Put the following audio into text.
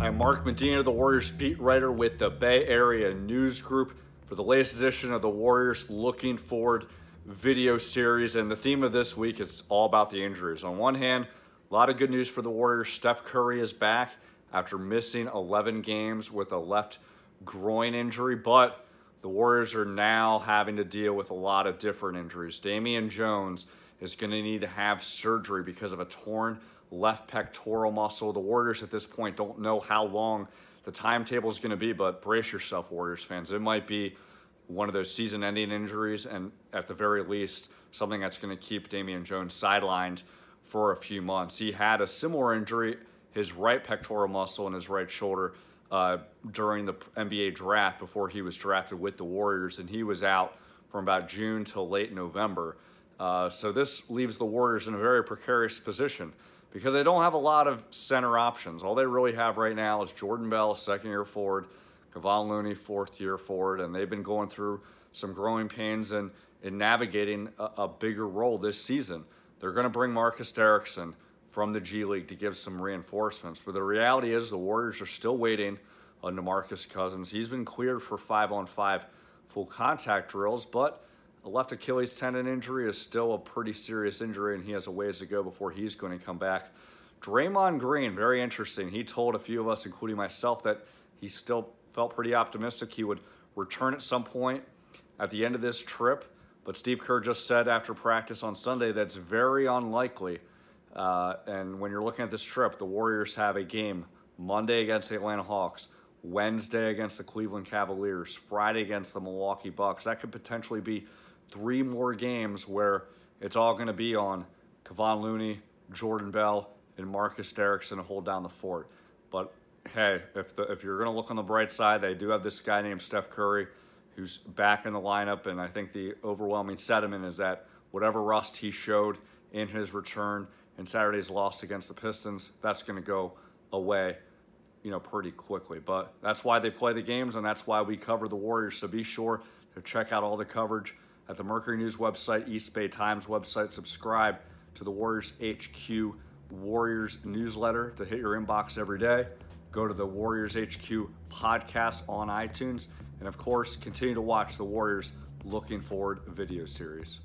I'm Mark Medina, the Warriors beat writer with the Bay Area News Group for the latest edition of the Warriors Looking Forward video series. And the theme of this week is all about the injuries. On one hand, a lot of good news for the Warriors. Steph Curry is back after missing 11 games with a left groin injury, but the Warriors are now having to deal with a lot of different injuries. Damian Jones is going to need to have surgery because of a torn left pectoral muscle. The Warriors at this point don't know how long the timetable is going to be, but brace yourself, Warriors fans. It might be one of those season-ending injuries, and at the very least, something that's going to keep Damian Jones sidelined for a few months. He had a similar injury, his right pectoral muscle and his right shoulder, during the NBA draft before he was drafted with the Warriors, and he was out from about June till late November. So this leaves the Warriors in a very precarious position because they don't have a lot of center options. All they really have right now is Jordan Bell, second-year forward, Kevon Looney, fourth-year forward, and they've been going through some growing pains in navigating a bigger role this season. They're going to bring Marcus Derrickson from the G League to give some reinforcements, but the reality is the Warriors are still waiting on DeMarcus Cousins. He's been cleared for 5-on-5 full contact drills, but a left Achilles tendon injury is still a pretty serious injury, and he has a ways to go before he's going to come back. Draymond Green, very interesting. He told a few of us, including myself, that he still felt pretty optimistic he would return at some point at the end of this trip, but Steve Kerr just said after practice on Sunday that's very unlikely. And when you're looking at this trip, the Warriors have a game Monday against the Atlanta Hawks, Wednesday against the Cleveland Cavaliers, Friday against the Milwaukee Bucks. That could potentially be 3 more games where it's all going to be on Kevon Looney, Jordan Bell, and Marcus Derrickson to hold down the fort. But hey, if you're going to look on the bright side, they do have this guy named Steph Curry who's back in the lineup, and I think the overwhelming sentiment is that whatever rust he showed in his return in Saturday's loss against the Pistons, that's going to go away, pretty quickly. But that's why they play the games, and that's why we cover the Warriors. So be sure to check out all the coverage at the Mercury News website, East Bay Times website. Subscribe to the Warriors HQ Warriors newsletter to hit your inbox every day. Go to the Warriors HQ podcast on iTunes. And of course, continue to watch the Warriors Looking Forward video series.